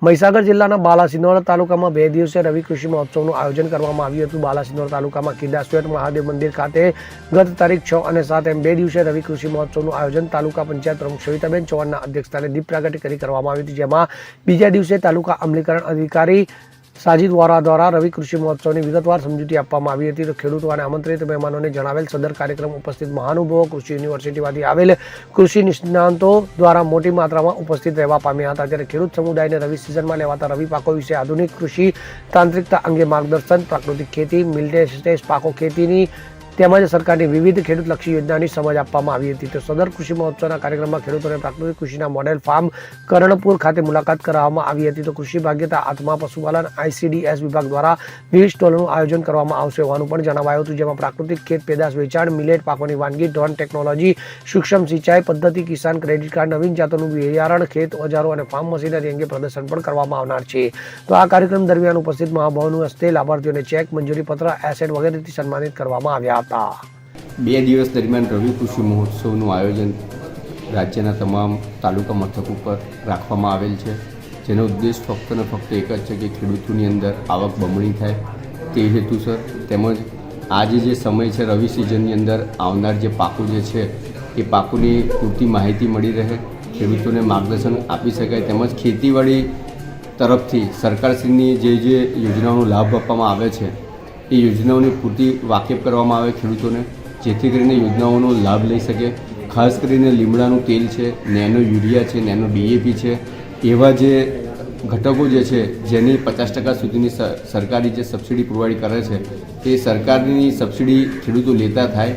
મહીસાગર જિલ્લાના બાલાસિનોર તાલુકામાં 2 દિવસીય રવિ કૃષિ મહોત્સવનું આયોજન કરવામાં આવ્યું હતું। બાલાસિનોર તાલુકામાં કેદારશ્વેત મહાદેવ મંદિર ખાતે ગત તારીખ 6 અને 7 એમ 2 દિવસીય રવિ કૃષિ મહોત્સવનું આયોજન તાલુકા પંચાયત પ્રમુખ સવિતાબેન ચૌહાણના અધ્યક્ષસ્થાને દીપ પ્રાગટ્ય કરી કરવામાં આવ્યું હતું, જેમાં બીજા દિવસે તાલુકા અમલીકરણ અધિકારી સાજીદ વોરા દ્વારા રવિ કૃષિ મહોત્સવની વિગતવાર સમજૂતી આપવામાં આવી હતી। તો ખેડૂતો અને આમંત્રિત મહેમાનોને જણાવેલ સદર કાર્યક્રમ ઉપસ્થિત મહાનુભાવો કૃષિ યુનિવર્સિટીમાંથી આવેલ કૃષિ નિષ્ણાંતો દ્વારા મોટી માત્રામાં ઉપસ્થિત રહેવા પામ્યા હતા। ત્યારે ખેડૂત સમુદાયને રવિ સિઝનમાં લેવાતા રવિ પાકો વિશે આધુનિક કૃષિ તાંત્રિકતા અંગે માર્ગદર્શન, પ્રાકૃતિક ખેતી, મિલેટેસ પાકો ખેતીની તેમજ સરકારની વિવિધ ખેડૂતલક્ષી યોજનાની સમજ આપવામાં આવી હતી। તો સદર કૃષિ મહોત્સવના કાર્યક્રમમાં ખેડૂતોને પ્રાકૃતિક કૃષિના મોડેલ ફાર્મ કરણપુર ખાતે મુલાકાત કરાવવામાં આવી હતી। તો કૃષિ ભાગ્યતા આત્મા પશુપાલન ICDS વિભાગ દ્વારા વિવિધ સ્ટોલનું આયોજન કરવામાં આવશે હોવાનું પણ જણાવાયું હતું, જેમાં પ્રાકૃતિક ખેત પેદાશ વેચાણ, મિલેટ પાકોની વાનગી, ડ્રોન ટેકનોલોજી, સૂક્ષ્મ સિંચાઈ પદ્ધતિ, કિસાન ક્રેડિટ કાર્ડ, નવીન જાતોનું બિયારણ, ખેત ઓજારો અને ફાર્મ મશીનરી અંગે પ્રદર્શન પણ કરવામાં આવનાર છે। તો આ કાર્યક્રમ દરમિયાન ઉપસ્થિત મહાનુભાવોનું હસ્તે લાભાર્થીઓને ચેક, મંજૂરી પત્ર, એસેટ વગેરેથી સન્માનિત કરવામાં આવ્યા હતા। 2 દિવસ દરમિયાન રવિ કૃષિ મહોત્સવનું આયોજન રાજ્યના તમામ તાલુકા મથક ઉપર રાખવામાં આવેલ છે, જેનો ઉદ્દેશ ફક્ત ને ફક્ત એક જ છે કે ખેડૂતોની અંદર આવક બમણી થાય તે હેતુસર, તેમજ આજે જે સમય છે રવિ સિઝનની અંદર આવનાર જે પાકો જે છે એ પાકોની પૂરતી માહિતી મળી રહે, ખેડૂતોને માર્ગદર્શન આપી શકાય, તેમજ ખેતીવાડી તરફથી સરકારશ્રીની જે યોજનાઓનો લાભ આપવામાં આવે છે એ યોજનાઓની પૂરતી વાકેફ કરવામાં આવે ખેડૂતોને, જેથી કરીને યોજનાઓનો લાભ લઈ શકે। ખાસ કરીને લીમડાનું તેલ છે, નેનો યુરિયા છે, નેનો DAP છે, એવા જે ઘટકો જે છે જેની 50% સુધીની સરકારી જે સબસિડી પ્રોવાઈડ કરે છે તે સરકારની સબસિડી ખેડૂતો લેતા થાય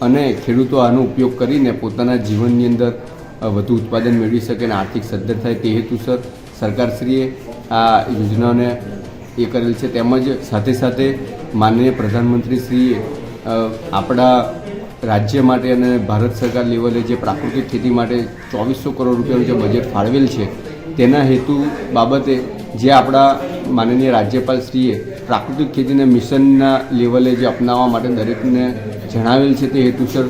અને ખેડૂતો આનો ઉપયોગ કરીને પોતાના જીવનની અંદર વધુ ઉત્પાદન મેળવી શકે અને આર્થિક સદ્ધર થાય તે હેતુસર સરકારશ્રીએ આ યોજનાઓને એ કરેલ છે। તેમજ સાથે સાથે માનનીય પ્રધાનમંત્રીશ્રીએ આપણા રાજ્ય માટે અને ભારત સરકાર લેવલે જે પ્રાકૃતિક ખેતી માટે 2400 કરોડ રૂપિયાનું જે બજેટ ફાળવેલ છે તેના હેતુ બાબતે જે આપણા માનનીય રાજ્યપાલશ્રીએ પ્રાકૃતિક ખેતીના મિશનના લેવલે જે અપનાવવા માટે દરેકને જણાવેલ છે તે હેતુસર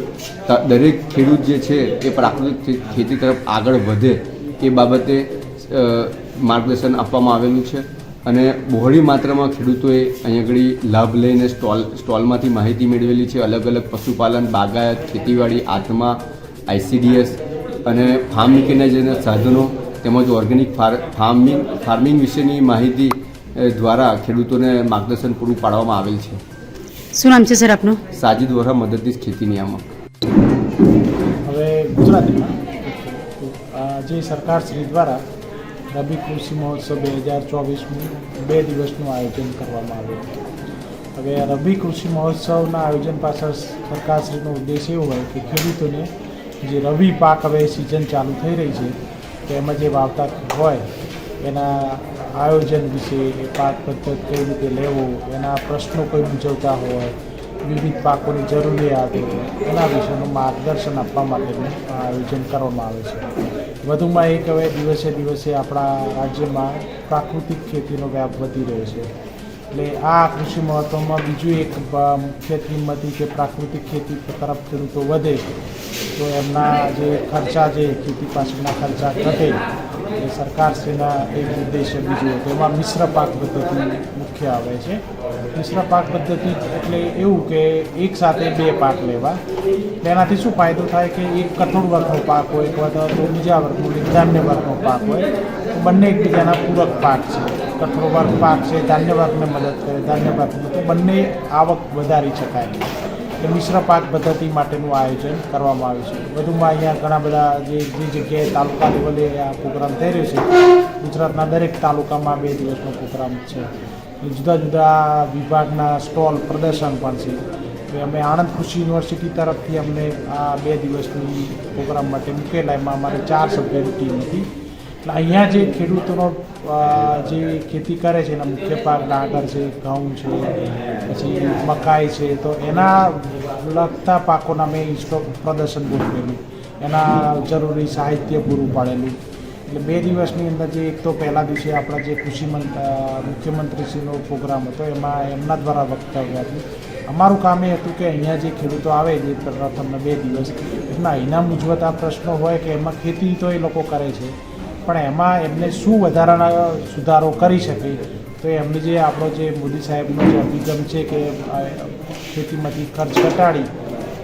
દરેક ખેડૂત જે છે એ પ્રાકૃતિક ખેતી તરફ આગળ વધે એ બાબતે માર્ગદર્શન આપવામાં આવેલું છે અને બહોળી માત્રામાં ખેડૂતોએ અહીંયા આગળ લાભ લઈને સ્ટોલમાંથી માહિતી મેળવેલી છે। અલગ અલગ પશુપાલન, બાગાયત, ખેતીવાડી, આત્મા, ICDS અને ફાર્મ મિકેનાઇઝેશનના સાધનો તેમજ ઓર્ગેનિક ફાર્મિંગ વિશેની માહિતી દ્વારા ખેડૂતોને માર્ગદર્શન પૂરું પાડવામાં આવેલ છે। શું નામ છે સર આપનું? સાજીદ વોરા, મદદનીશ ખેતી નિયામક। હવે ગુજરાતમાં જે સરકારશ્રી દ્વારા રવિ કૃષિ મહોત્સવ 2024નું 2 દિવસનું આયોજન કરવામાં આવ્યું। હવે રવિ કૃષિ મહોત્સવના આયોજન પાછળ સરકારશ્રીનો ઉદ્દેશ એવો હોય કે ખેડૂતોને જે રવિ પાક હવે સિઝન ચાલુ થઈ રહી છે તો એમાં જે વાવતા હોય એના આયોજન વિશે, એ પાક પદ્ધતિ કઈ રીતે લેવો, એના પ્રશ્નો કોઈ મૂંઝવતા હોય, વિવિધ પાકોની જરૂરિયાત એના વિશેનું માર્ગદર્શન આપવા માટેનું આયોજન કરવામાં આવે છે। વધુમાં એક હવે દિવસે દિવસે આપણા રાજ્યમાં પ્રાકૃતિક ખેતીનો વ્યાપ વધી રહ્યો છે, એટલે આ કૃષિ મહોત્સવમાં બીજું એક મુખ્ય થીમ હતી કે પ્રાકૃતિક ખેતી તરફ ખેડૂતો વધે તો એમના જે ખર્ચા છે ખેતી પાછળના ખર્ચા ઘટે, એ સરકારશ્રીના એક ઉદ્દેશ્ય બીજું હતો। એમાં મિશ્ર પાક પદ્ધતિ મુખ્ય આવે છે। મિશ્ર પાક પદ્ધતિ એટલે એવું કે એક સાથે 2 પાક લેવા, તેનાથી શું ફાયદો થાય કે એક કઠોળ વર્ગનો પાક હોય અથવા તો બીજા વર્ગનો ધાન્ય વર્ગનો પાક હોય તો બંને એકબીજાના પૂરક પાક છે। કઠોળ વર્ગ પાક છે ધાન્ય વર્ગને મદદ કરે, ધાન્ય વર્ગને તો બંને આવક વધારી શકાય, કે મિશ્ર પાક પદ્ધતિ માટેનું આયોજન કરવામાં આવ્યું છે। વધુમાં અહીંયા ઘણા બધા જે જગ્યાએ તાલુકા લેવલે આ પ્રોગ્રામ થઈ રહ્યો છે, ગુજરાતના દરેક તાલુકામાં 2 દિવસનો પ્રોગ્રામ છે। જુદા જુદા વિભાગના સ્ટોલ પ્રદર્શન પણ છે। અમે આણંદ કૃષિ યુનિવર્સિટી તરફથી અમને આ 2 દિવસની પ્રોગ્રામ માટે મૂકેલા, એમાં અમારે 4 સભ્યોની ટીમ હતી। એટલે અહીંયા જે ખેડૂતોનો જે ખેતી કરે છે એના મુખ્ય પાક ડાંગર છે, ઘઉં છે, પછી મકાઈ છે, તો એના લગતા પાકોના મેં પ્રદર્શન ગોઠવેલું, એના જરૂરી સાહિત્ય પૂરું પાડેલું। એટલે 2 દિવસની અંદર જે એક તો પહેલા દિવસે આપણા જે મુખ્યમંત્રીશ્રીનો પ્રોગ્રામ હતો એમાં એમના દ્વારા વક્તવ્ય હતું। અમારું કામ એ હતું કે અહીંયા જે ખેડૂતો આવે જે પ્રથમના 2 દિવસ એમના અહીંના મૂંઝવતા પ્રશ્નો હોય કે એમાં ખેતી તો એ લોકો કરે છે પણ એમાં એમને શું વધારાના સુધારો કરી શકે, તો એમને જે આપણો જે મોદી સાહેબનો જે અભિગમ છે કે ખેતીમાંથી ખર્ચ ઘટાડી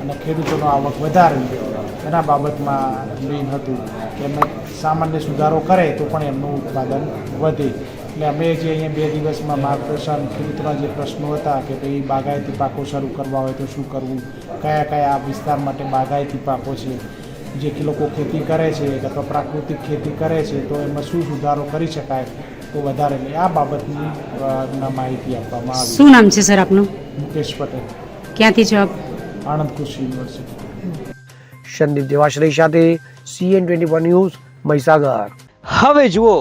અને ખેડૂતોનો આવક વધારવી, એના બાબતમાં મેઇન હતું કે એમને સામાન્ય સુધારો કરે તો પણ એમનું ઉત્પાદન વધે. એટલે અમે જે અહીંયા 2 દિવસમાં માર્ગદર્શન, ખેડૂતોના જે પ્રશ્નો હતા કે ભાઈ બાગાયતી પાકો શરૂ કરવા હોય તો શું કરવું, કયા કયા વિસ્તાર માટે બાગાયતી પાકો છે, જે કે લોકો ખેતી કરે છે અથવા પ્રાકૃતિક ખેતી કરે છે તો એમાં શું સુધારો કરી શકાય તો વધારે નહીં, આ બાબતની માહિતી આપવામાં આવી. શું નામ છે સર આપનું? મુકેશ પટેલ, ક્યાંથી છો આપ? આણંદ કૃષિ યુનિવર્સિટી. સંદીપ દેવાશ્રી સાથે CN24 ન્યૂઝ, મહીસાગર. હવે જુઓ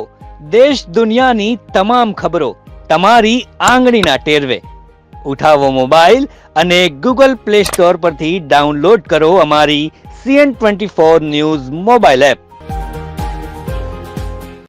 દેશ દુનિયાની તમામ ખબરો તમારી આંગળીના ટેરવે. ઉઠાવો મોબાઈલ અને ગૂગલ પ્લે સ્ટોર પરથી ડાઉનલોડ કરો અમારી CN24 ન્યૂઝ મોબાઈલ એપ.